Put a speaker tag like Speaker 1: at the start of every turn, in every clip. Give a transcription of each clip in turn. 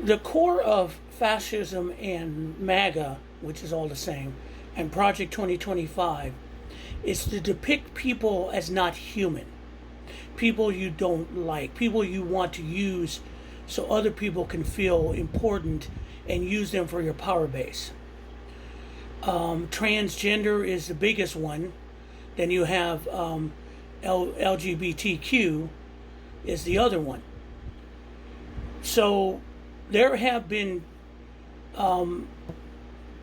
Speaker 1: The core of fascism and MAGA, which is all the same, and Project 2025 is to depict people as not human. People you don't like, people you want to use so other people can feel important and use them for your power base. Transgender is the biggest one. Then you have LGBTQ is the other one. So there have been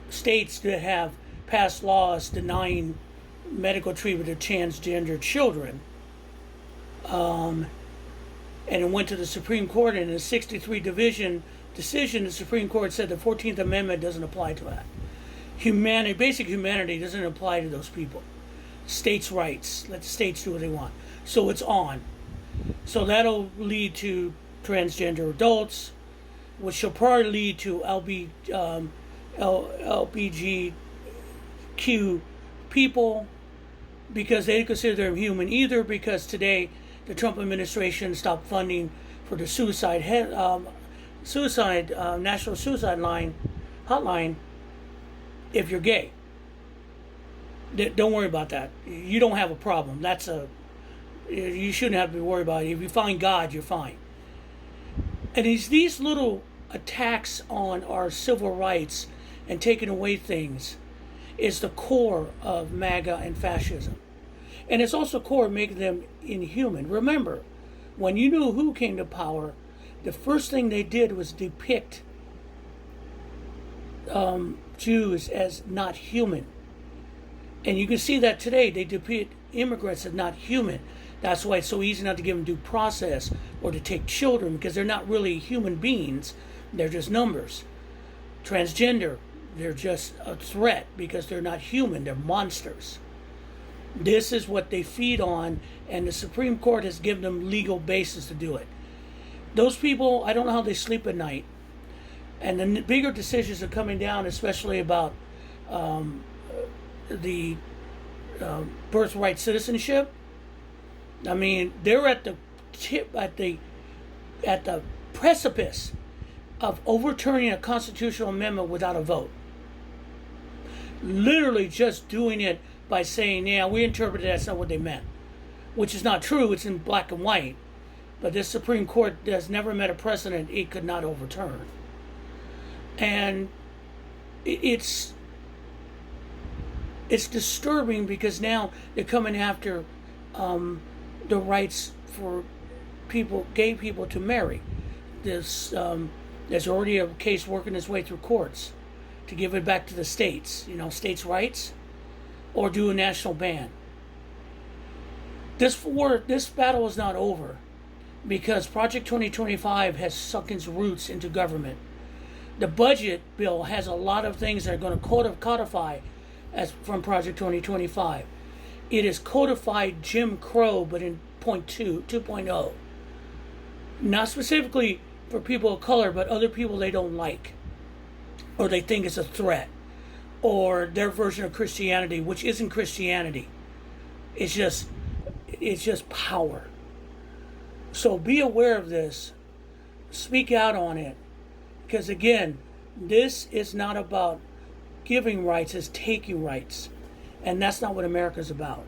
Speaker 1: states that have passed laws denying medical treatment of transgender children. And it went to the Supreme Court, and in a 63 division decision, the Supreme Court said the 14th Amendment doesn't apply to that. Humanity, basic humanity doesn't apply to those people. States' rights, let the states do what they want. So it's on. So that'll lead to transgender adults, which will probably lead to LBGQ people, because they consider them human either, because today the Trump administration stopped funding for the national suicide hotline if you're gay. Don't worry about that. You don't have a problem. You shouldn't have to be worried about it. If you find God, you're fine. And it's these little attacks on our civil rights and taking away things is the core of MAGA and fascism. And it's also core of making them inhuman. Remember, when you knew who came to power, the first thing they did was depict Jews as not human. And you can see that today. They depict immigrants as not human. That's why it's so easy not to give them due process or to take children, because they're not really human beings. They're just numbers. Transgender, they're just a threat because they're not human. They're monsters. This is what they feed on, and the Supreme Court has given them legal basis to do it. Those people, I don't know how they sleep at night. And the bigger decisions are coming down, especially about the birthright citizenship. I mean, they're at the precipice of overturning a constitutional amendment without a vote. Literally just doing it by saying, yeah, we interpreted that's not what they meant, which is not true. It's in black and white. But this Supreme Court has never met a precedent it could not overturn. And it's disturbing, because now they're coming after the rights for gay people to marry. There's already a case working its way through courts to give it back to the states, states' rights, or do a national ban. This battle is not over, because Project 2025 has sunk its roots into government. The budget bill has a lot of things that are going to codify from Project 2025. It is codified Jim Crow, but in 2.0. Not specifically for people of color, but other people they don't like, or they think is a threat, or their version of Christianity, which isn't Christianity. It's just power. So be aware of this. Speak out on it. Because again, this is not about giving rights, it's taking rights. And that's not what America's about.